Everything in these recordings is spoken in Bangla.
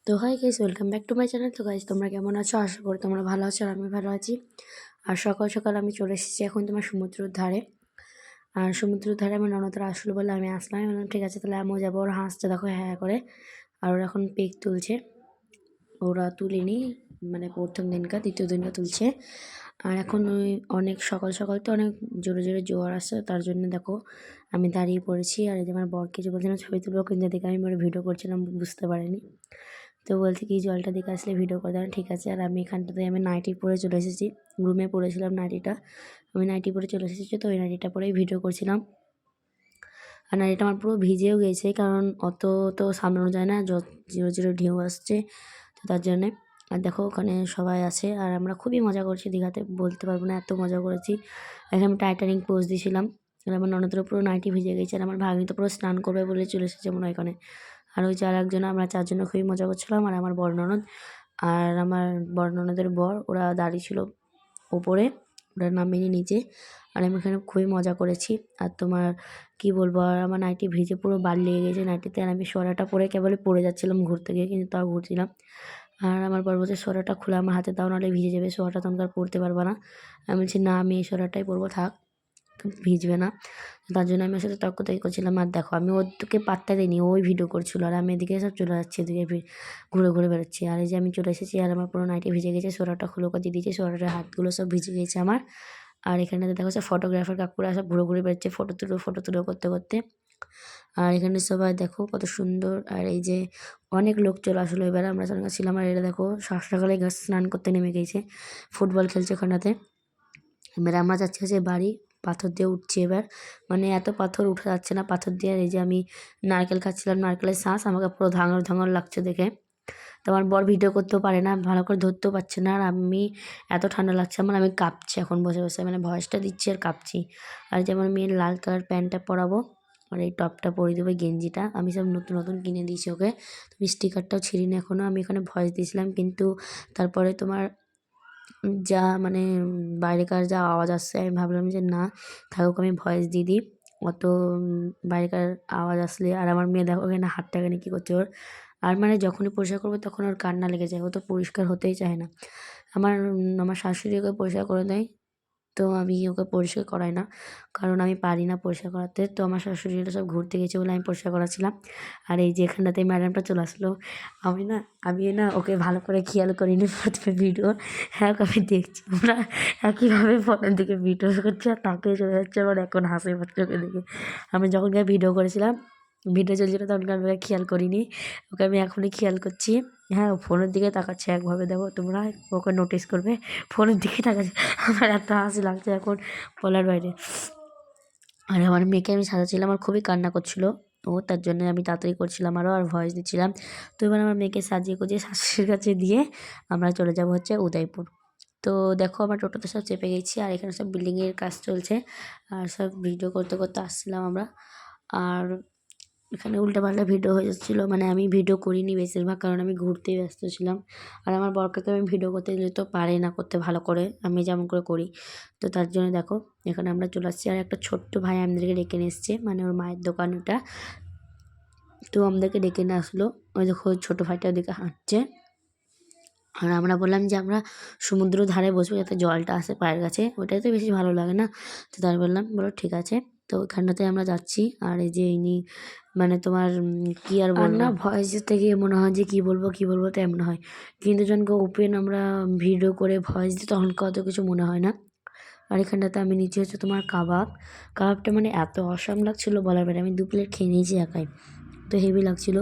তো hi guys, welcome back to my channel. তো গাইস, তোমরা কেমন আছো? আশা করি তোমরা ভালো আছো আর আমি ভালো আছি। আর সকাল সকাল আমি চলে এসেছি এখন তোমার সমুদ্রের ধারে। আর সমুদ্রের ধারে আমার ননদরা আসলো বলে আমি আসলাম। আমি বললাম ঠিক আছে, তাহলে আমিও যাবো। ওরা হাসছে দেখো, হ্যাঁ হ্যাঁ করে। আর ওরা এখন পিক তুলছে। ওরা তুলিনি, মানে প্রথম দিনকার, দ্বিতীয় দিনকার তুলছে। আর এখন ওই অনেক সকাল সকাল তো অনেক জোরে জোরে জোয়ার আসছে, তার জন্য দেখো আমি দাঁড়িয়ে পড়েছি। আর এই যে আমার বর কিছু বলছিলাম ছবি তুলবো, কিন্তু এদিকে আমি ভিডিও করছিলাম, বুঝতে পারিনি। তো বলছে কি জলটা দিকে আসলে ভিডিও করে দেন, ঠিক আছে। আর আমি এখানটাতে আমি নাইটি পরে চলে এসেছি, রুমে পরেছিলাম নাইটিটা। আমি নাইটি পরে চলে এসেছি, তো ওই নাইটিটা পরেই ভিডিও করছিলাম। আর নাইটিটা আমার পুরো ভিজেও গেছে, কারণ অত তো সামলানো যায় না, জিরো জিরো ঢেউ আসছে, তো তার জন্যে। আর দেখো ওখানে সবাই আছে আর আমরা খুবই মজা করছি দীঘাতে, বলতে পারবো না এত মজা করেছি। এখানে আমি টাইটানিক পোজ দিয়েছিলাম। আর আমার ননদেরও পুরো নাইটি ভিজে গেছে। আর আমার ভাগ্নি তো পুরো স্নান করবে বলে চলে এসেছে মনে হয় এখানে। আর ওই যে আর একজন, আমরা চারজনে খুবই মজা করছিলাম। আর আমার বড় ননদ আর আমার বড় ননদের বর, ওরা দাঁড়িয়ে ছিল ওপরে, ওরা নামেনি নিচে। আর আমি এখানে খুবই মজা করেছি। আর তোমার কি বলবো, আর আমার নাইটি ভিজে পুরো বাল লেগে গেছে নাইটিতে। আর আমি সোয়াটারটা পরে কেবলই পড়ে যাচ্ছিলাম ঘুরতে গিয়ে, কিন্তু তাও ঘুরছিলাম। আর আমার বর বলছে সোয়াটারটা খুলে আমার হাতে দাও, নাহলে ভিজে যাবে, সোয়াটার তখন আর পরতে পারবা না। আমি বলছি না, আমি এই সোয়াটারটাই পরবো, থাক, ভিজবে না। তার জন্য আমি ওর সাথে তর্ক করছিলাম। আর দেখো আমি ওদেরকে পাত্তা দিইনি, ওই ভিডিও করছিল আর আমি এদিকে সব চলে যাচ্ছি, এদিকে ঘুরে ঘুরে বেরোচ্ছি। আর এই যে আমি চলে এসেছি, আর আমার পুরো নাইটি ভিজে গেছে, সোয়াটারটা খুলে দিয়ে দিয়েছি, সোয়াটারের হাতগুলো সব ভিজে গেছে আমার। আর এখানে দেখো সব ফটোগ্রাফার কাকুরা সব ঘুরে ঘুরে বেরোচ্ছে, ফটো তুলো করতে করতে। আর এখানে সবাই দেখো কত সুন্দর। আর এই যে অনেক লোক চলে আসলো, এবার আমরা সঙ্গে ছিলাম। আর এটা দেখো সকালে গাছ স্নান করতে নেমে গেছে, ফুটবল খেলছে ওখানটাতে। এবার আমরা যাচ্ছি হচ্ছে বাড়ি, পাথর দিয়ে উঠছি এবার, মানে এত পাথর উঠা যাচ্ছে না পাথর দিয়ে। আর এই যে আমি নারকেল খাচ্ছিলাম, নারকেলের শাঁস, আমাকে পুরো ধাঙর ধাঙর লাগছে দেখে। তো আমার বর ভিডিও করতেও পারে না, ভালো করে ধরতেও পারছে না। আর আমি এত ঠান্ডা লাগছে আমার, আমি কাঁপছি এখন বসে বসে, মানে ভয়েসটা দিচ্ছি আর কাঁপছি। আর যেমন মেয়ের লাল কালার প্যান্টটা পরাবো, আর এই টপটা পরিয়ে দেবো, গেঞ্জিটা আমি সব নতুন নতুন কিনে দিয়েছি ওকে। তুমি স্টিকারটাও ছিঁড়িনি এখনও। আমি এখানে ভয়েস দিয়েছিলাম, কিন্তু তারপরে তোমার যা মানে বাইরেকার যা আওয়াজ আসছে, আমি ভাবলাম যে না থাকুক, আমি ভয়েস দিয়ে দিই। অত বাইরেকার আওয়াজ আসলে। আর আমার মেয়ে দেখো এখানে হাতটা এখানে কী করছে ওর। আর মানে যখনই পরিষ্কার করবো তখন ওর কান্না লেগে যায়, ও তো পরিষ্কার হতেই চায় না। আমার শাশুড়ি ওকে পরিষ্কার করে দেয়, তো আমি ওকে পরিষ্কার করাই না, কারণ আমি পারি না পরিষ্কার করাতে। তো আমার শাশুড়িরা সব ঘুরতে গেছে বলে আমি পরিষ্কার করাচ্ছিলাম। আর এই যে এখানটাতে ম্যাডামটা চলে আসলো। আমি না ওকে ভালো করে খেয়াল করিনি প্রথমে ভিডিও। হ্যাঁ, আমি দেখছি ওরা একইভাবে ফোনের দিকে ভিডিও করছে আর তাকে চলে যাচ্ছে, আমার এখন হাসি পাচ্ছে ওকে দেখে। আমি যখন ভিডিও করেছিলাম, ভিডিও চলছিল, তখন আমি ওকে খেয়াল করিনি, ওকে আমি এখনই খেয়াল করছি। হ্যাঁ, ও ফোনের দিকে তাকাচ্ছে একভাবে, দেখো তোমরা ওকে নোটিস করবে, ফোনের দিকে তাকাচ্ছে। আমার এত হাসি লাগছে এখন বলার বাইরে। আর আমার মেয়েকে আমি সাজাচ্ছিলাম, আমার খুবই কান্না করছিলো ও, তার জন্য আমি তাড়াতাড়ি করছিলাম আরও, আর ভয়েস দিচ্ছিলাম। তো এবার আমার মেয়েকে সাজিয়ে গুজিয়ে শাশুড়ির কাছে দিয়ে আমরা চলে যাব হচ্ছে উদয়পুর। তো দেখো আমার টোটোতে সব চেপে গেছি, আর এখানে সব বিল্ডিংয়ের কাজ চলছে, আর সব ভিডিও করতে করতে আসছিলাম আমরা। আর এখানে উল্টাপাল্টা ভিডিও হয়ে যাচ্ছিলো, মানে আমি ভিডিও করিনি বেশিরভাগ, কারণ আমি ঘুরতেই ব্যস্ত ছিলাম। আর আমার বরকে তো আমি ভিডিও করতে দিলে তো পারে না করতে ভালো করে, আমি যেমন করে করি। তো তার জন্য দেখো এখানে আমরা চলে আসছি। আর একটা ছোট্ট ভাই আমাদেরকে ডেকে নিয়ে এসছে, মানে ওর মায়ের দোকান ওটা, তো আমাদেরকে ডেকে নিয়ে আসলো। ওই দেখো ওই ছোটো ভাইটা ওদিকে হাঁটছে। আর আমরা বললাম যে আমরা সমুদ্র ধারে বসবো, যাতে জলটা আসে পায়ের কাছে, ওটাই তো বেশি ভালো লাগে না। তো তাই বললাম, বলো ঠিক আছে। তো ওইখানটাতে আমরা যাচ্ছি। আর এই যে ইনি, মানে তোমার কি আর বলবো না, ভয়েস দিতে গিয়ে মনে হয় যে কী বলবো তো এমন হয়, কিন্তু যখন ওপেন আমরা ভিডিও করে ভয়েস দিই তখন কত কিছু মনে হয় না। আর এখানটাতে আমি নিচে হচ্ছে তোমার কাবাবটা মানে এত অসাম লাগছিলো বলার বাইরে, আমি 2 প্লেট খেয়ে নিয়েছি একাই, তো হেভি লাগছিলো।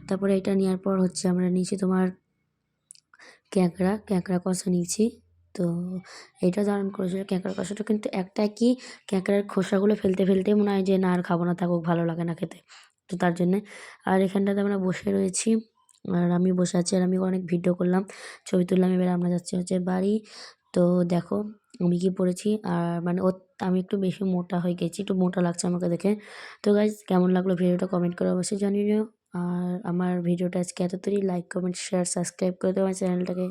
তারপরে এটা নেওয়ার পর হচ্ছে আমরা নিচে তোমার ক্যাঁকড়া কষা নিয়েছি। তো এটা দারুণ করেছিল ক্যাঁকড়া কষাটা, কিন্তু একটা কি ক্যাঁকড়ার খোসাগুলো ফেলতে ফেলতেই মনে হয় যে না আর খাবো না, থাকুক, ভালো লাগে না খেতে, তো তার জন্যে। আর এখানটাতে আমরা বসে রয়েছি, আর আমি বসে আছি, আর আমি অনেক ভিডিও করলাম, ছবি তুললাম। এবার আমরা যাচ্ছি হচ্ছে বাড়ি। তো দেখো আমি কি পড়েছি, আর মানে আমি একটু বেশি মোটা হয়ে গেছি, একটু মোটা লাগছে আমাকে দেখে। তো গাইজ কেমন লাগলো ভিডিওটা কমেন্ট করে অবশ্যই জানিও। আর আমার ভিডিওটা আজকে এতটাই, লাইক কমেন্ট শেয়ার সাবস্ক্রাইব করে দেবো আমার চ্যানেলটাকে।